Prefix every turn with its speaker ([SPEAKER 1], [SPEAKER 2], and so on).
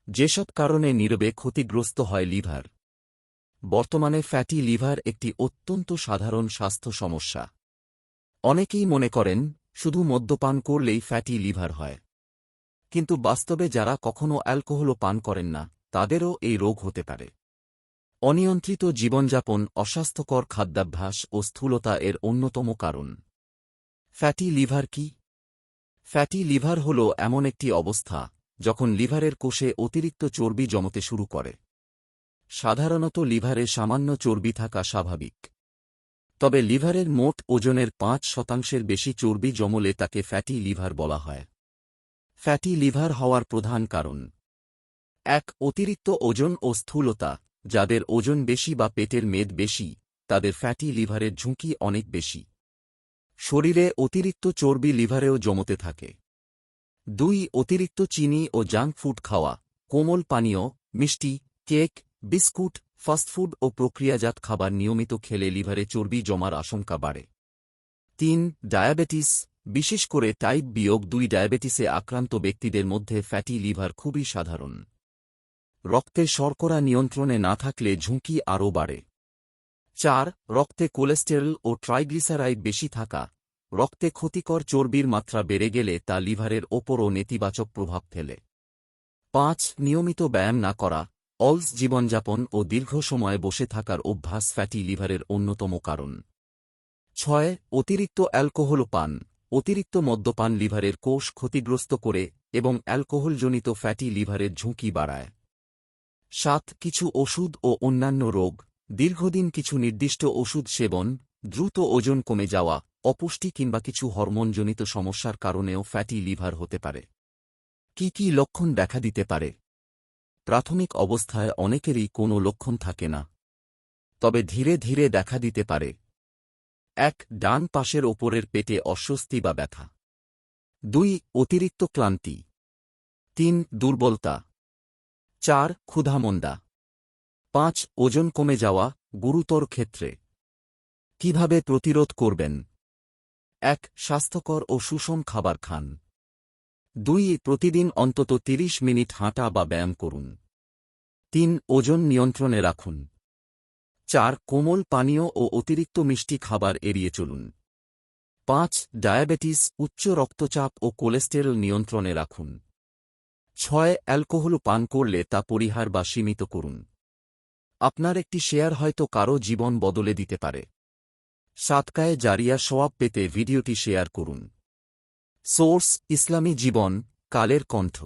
[SPEAKER 1] যেসব কারণে নীরবে ক্ষতিগ্রস্ত হয় লিভার। বর্তমানে ফ্যাটি লিভার একটি অত্যন্ত সাধারণ স্বাস্থ্য সমস্যা। অনেকেই মনে করেন শুধু মদ্যপান করলেই ফ্যাটি লিভার হয়, কিন্তু বাস্তবে যারা কখনো অ্যালকোহলও পান করেন না তাদেরও এই রোগ হতে পারে। অনিয়ন্ত্রিত জীবনযাপন, অস্বাস্থ্যকর খাদ্যাভ্যাস ও স্থূলতা এর অন্যতম কারণ। ফ্যাটি লিভার কি? ফ্যাটি লিভার হল এমন একটি অবস্থা যখন লিভারের কোষে অতিরিক্ত চর্বি জমতে শুরু করে। সাধারণত লিভারে সামান্য চর্বি থাকা স্বাভাবিক, তবে লিভারের মোট ওজনের ৫% বেশি চর্বি জমলে তাকে ফ্যাটি লিভার বলা হয়। ফ্যাটি লিভার হওয়ার প্রধান কারণ: ১. অতিরিক্ত ওজন ও স্থূলতা। যাদের ওজন বেশি বা পেটের মেদ বেশি তাদের ফ্যাটি লিভারের ঝুঁকি অনেক বেশি। শরীরে অতিরিক্ত চর্বি লিভারেও জমতে থাকে। ২. অতিরিক্ত চিনি ও জাঙ্ক ফুড খাওয়া। কোমল পানীয়, মিষ্টি, কেক, বিস্কুট, ফাস্টফুড ও প্রক্রিয়াজাত খাবার নিয়মিত খেলে লিভারে চর্বি জমার আশঙ্কা বাড়ে। ৩. ডায়াবেটিস, বিশেষ করে টাইপ 2 ডায়াবেটিসে আক্রান্ত ব্যক্তিদের মধ্যে ফ্যাটি লিভার খুবই সাধারণ। রক্তে শর্করা নিয়ন্ত্রণে না থাকলে ঝুঁকি আরও বাড়ে। ৪. রক্তে কোলেস্টেরল ও ট্রাইগ্লিসারাইড বেশি থাকা। রক্তে ক্ষতিকর চর্বির মাত্রা বেড়ে গেলে তা লিভারের ওপরও নেতিবাচক প্রভাব ফেলে। ৫. নিয়মিত ব্যায়াম না করা, অলস জীবনযাপন ও দীর্ঘ সময় বসে থাকার অভ্যাস ফ্যাটি লিভারের অন্যতম কারণ। ৬. অতিরিক্ত অ্যালকোহল পান। অতিরিক্ত মদ্যপান লিভারের কোষ ক্ষতিগ্রস্ত করে এবং অ্যালকোহলজনিত ফ্যাটি লিভারের ঝুঁকি বাড়ায়। ৭. কিছু ওষুধ ও অন্যান্য রোগ। দীর্ঘদিন কিছু নির্দিষ্ট ওষুধ সেবন, দ্রুত ওজন কমে যাওয়া, অপুষ্টি কিংবা কিছু হরমোনজনিত সমস্যার কারণেও ফ্যাটি লিভার হতে পারে। কি কি লক্ষণ দেখা দিতে পারে? প্রাথমিক অবস্থায় অনেকেরই কোনো লক্ষণ থাকে না, তবে ধীরে ধীরে দেখা দিতে পারে। ১. ডান পাশের ওপরের পেটে অস্বস্তি বা ব্যথা। ২. অতিরিক্ত ক্লান্তি। ৩. দুর্বলতা। ৪. ক্ষুধামন্দা। ৫. ওজন কমে যাওয়া, গুরুতর ক্ষেত্রে। কিভাবে প্রতিরোধ করবেন? ১. স্বাস্থ্যকর ও সুষম খাবার খান। ২. প্রতিদিন অন্তত ৩০ মিনিট হাঁটা বা ব্যায়াম করুন। ৩. ওজন নিয়ন্ত্রণে রাখুন। ৪. কোমল পানীয় ও অতিরিক্ত মিষ্টি খাবার এড়িয়ে চলুন। ৫. ডায়াবেটিস, উচ্চ রক্তচাপ ও কোলেস্টেরল নিয়ন্ত্রণে রাখুন। ৬. অ্যালকোহল পান করলে তা পরিহার বা সীমিত করুন। আপনার একটি শেয়ার হয়তো কারও জীবন বদলে দিতে পারে। সাদকায়ে জারিয়া সওয়াব পেতে ভিডিওটি শেয়ার করুন। সোর্স: ইসলামী জীবন, কালের কণ্ঠ।